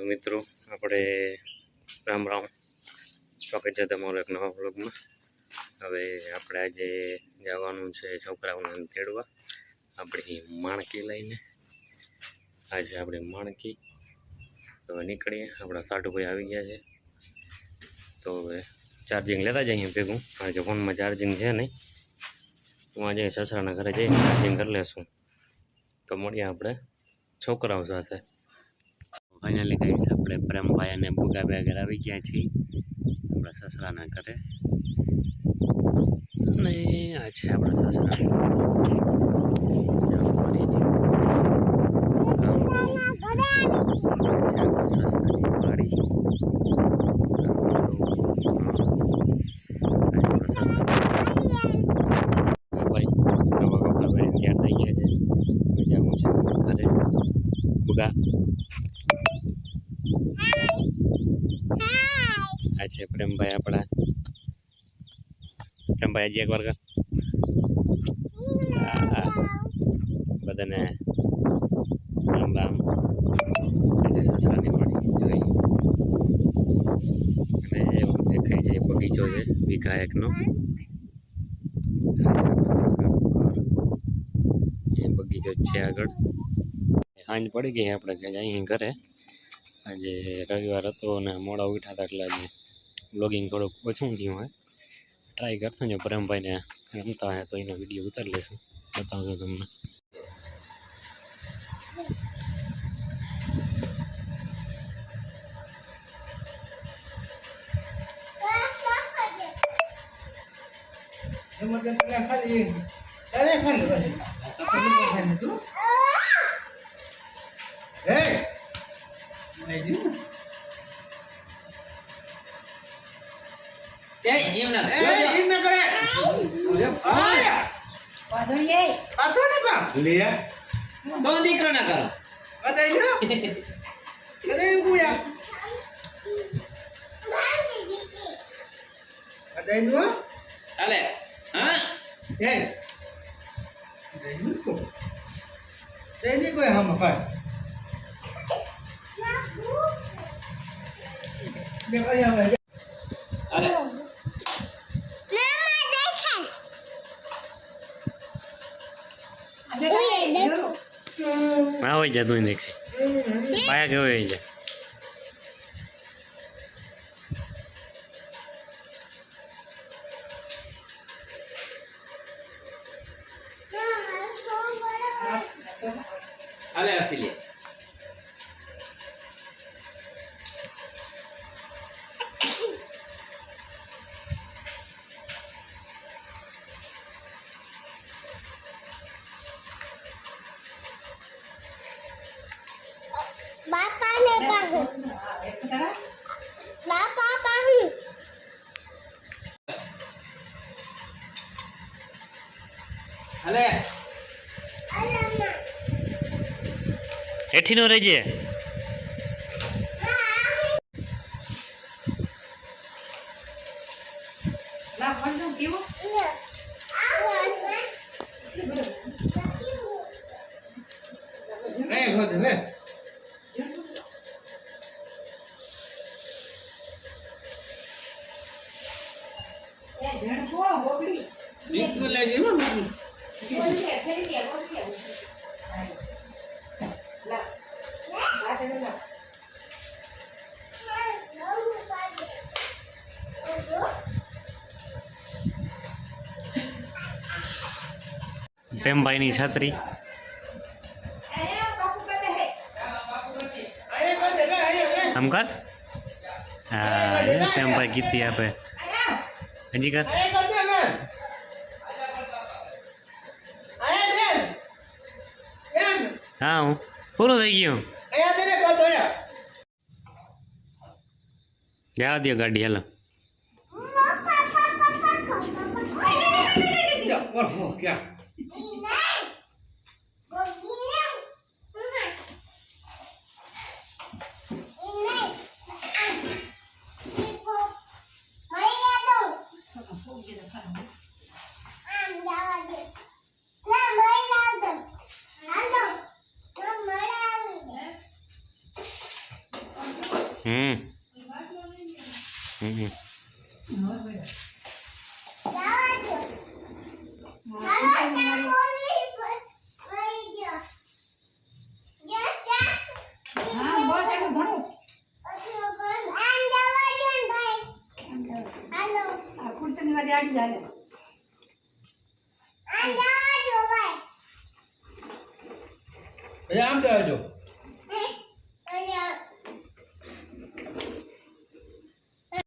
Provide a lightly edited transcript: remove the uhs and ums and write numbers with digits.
મિત્રો આપણે રામ રામ સ્વાગત છે તમારું એક નવા વ્લોગમાં। હવે આપણે આજે જવાનું છે છોકરાઓને તેડવા આપણી માણકી લઈને। આજે આપણે માણકી તો નીકળીએ। આપણા સાટુભાઈ આવી ગયા છે તો હવે ચાર્જિંગ લેતા જઈએ ભેગું, કારણ કે ફોનમાં ચાર્જિંગ છે નહીં। હું આજે સસરાના ઘરે જઈને ચાર્જિંગ કરી લેશું તો મળીએ આપણે છોકરાઓ સાથે। फाइनली गाइस આપણે પ્રેમભાઈ અને બુગાભાઈ ઘરે આવી ગયા છીએ આપણા સસરાના ઘરે। અને આ છે આપણા સસરા बुगा अच्छा प्रेम भाई अपना प्रेम भाई जी एक बार बदने राम राम ससरानी वाड़ी જોઈ અને દેખાય છે બગીચો છે વીઘા એકનો। એ બગીચો છે આગળ। સાંજ પડી ગઈ આપણે કે જઈએ ઘરે। આજે રવિવાર હતો અને મોડા ઉઠ્યા હતા એટલે આજે બ્લોગિંગ થોડુંક ઓછું થયું હોય। ટ્રાય કરશું જો પ્રેમભાઈને રમતા હોય તો એનો વિડીયો ઉતારી લઈશું, બતાવજો તમને। हाँ वही जा तू देखे पाया के वही जा अले असली हेठी नो रहिए प्रेम भाई नी छतरी हम कर प्रेम भाई की आप जी कर हाँ हूँ पूरा थी गयो जा दियो गाड़ी हेलो क्या હમ હમ આમ જવાજો